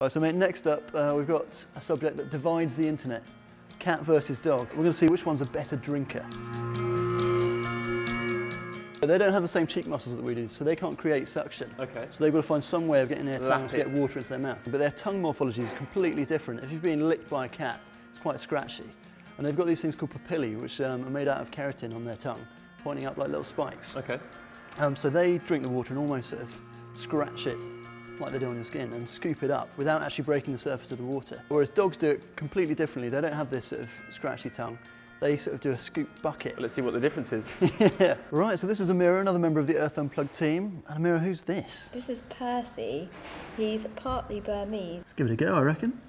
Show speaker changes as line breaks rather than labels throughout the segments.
Right, so mate, next up we've got a subject that divides the internet. Cat versus dog. We're going to see which one's a better drinker. They don't have the same cheek muscles that we do, so they can't create suction.
Okay.
So they've got to find some way of getting their tongue to get water into their mouth. But their tongue morphology is completely different. If you've been licked by a cat, it's quite scratchy. And they've got these things called papillae, which are made out of keratin on their tongue, pointing up like little spikes.
Okay.
So they drink the water and almost sort of scratch it like they do on your skin and scoop it up without actually breaking the surface of the water. Whereas dogs do it completely differently. They don't have this sort of scratchy tongue. They sort of do a scoop bucket.
Let's see what the difference is.
Yeah. Right, so this is Amira, another member of the Earth Unplugged team. And Amira, who's this?
This is Percy. He's partly Burmese.
Let's give it a go, I reckon.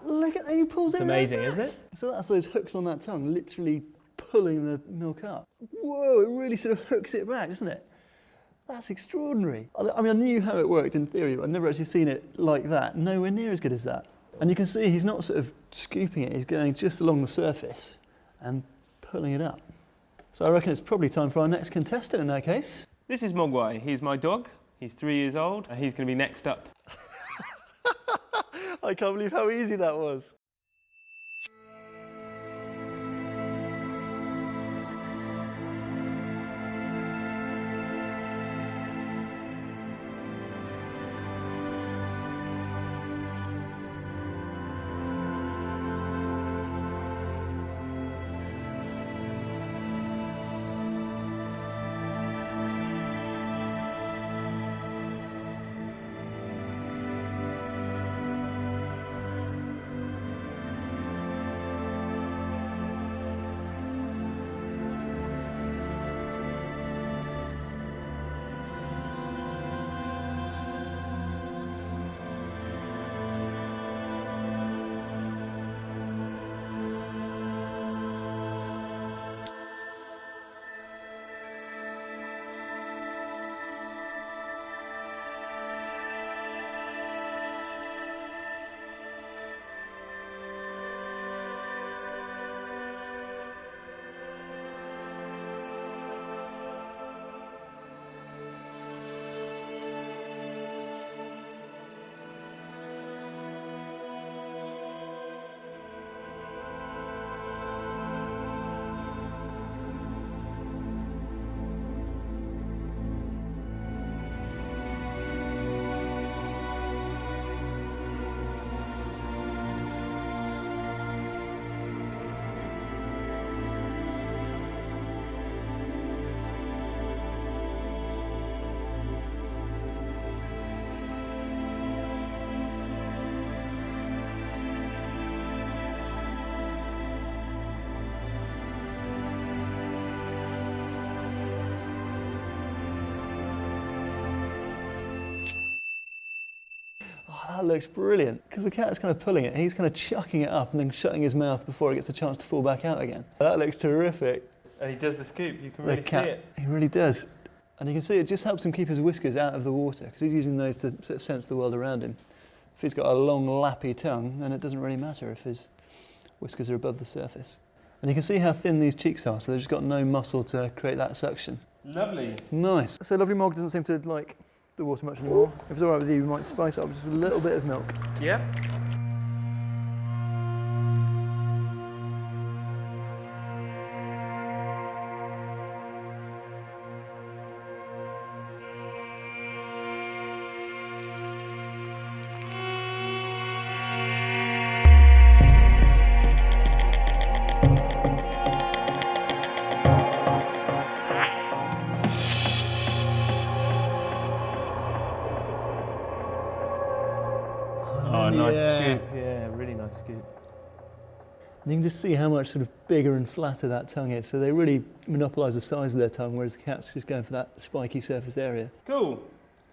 Look at how he pulls it.
It's amazing, isn't it?
So that's those hooks on that tongue, literally pulling the milk up. Whoa, it really sort of hooks it back, doesn't it? That's extraordinary. I mean, I knew how it worked in theory, but I've never actually seen it like that. Nowhere near as good as that. And you can see he's not sort of scooping it, he's going just along the surface and pulling it up. So I reckon it's probably time for our next contestant in that case.
This is Mogwai. He's my dog. He's 3 years old, and he's going to be next up.
I can't believe how easy that was. That looks brilliant, because the cat's kind of pulling it, he's kind of chucking it up and then shutting his mouth before it gets a chance to fall back out again. That looks terrific.
And he does the scoop, you can really see it.
He really does. And you can see it just helps him keep his whiskers out of the water, because he's using those to sort of sense the world around him. If he's got a long, lappy tongue, then it doesn't really matter if his whiskers are above the surface. And you can see how thin these cheeks are, so they've just got no muscle to create that suction.
Lovely.
Nice. So Lovely Mog doesn't seem to like the water much anymore. If it's all right with you, we might spice it up just with a little bit of milk.
Yeah. Oh,
in the
nice
air.
scoop. Yeah, really nice scoop.
And you can just see how much sort of bigger and flatter that tongue is. So they really monopolise the size of their tongue, whereas the cat's just going for that spiky surface area.
Cool.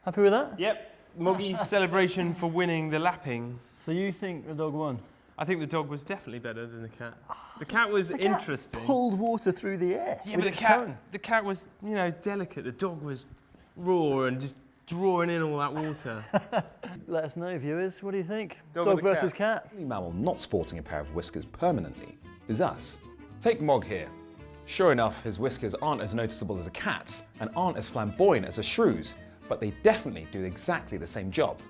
Happy with that?
Yep. Moggy's celebration for winning the lapping.
So you think the dog won?
I think the dog was definitely better than the cat. The cat was
The cat
interesting.
pulled water through the air.
Yeah,
with
but
its tongue.
the cat was, you know, delicate. The dog was raw and just drawing in all that water.
Let us know, viewers. What do you think?
Dog
Dog
or the
versus cat?
The only mammal not sporting a pair of whiskers permanently is us. Take Mog here. Sure enough, his whiskers aren't as noticeable as a cat's and aren't as flamboyant as a shrew's, but they definitely do exactly the same job.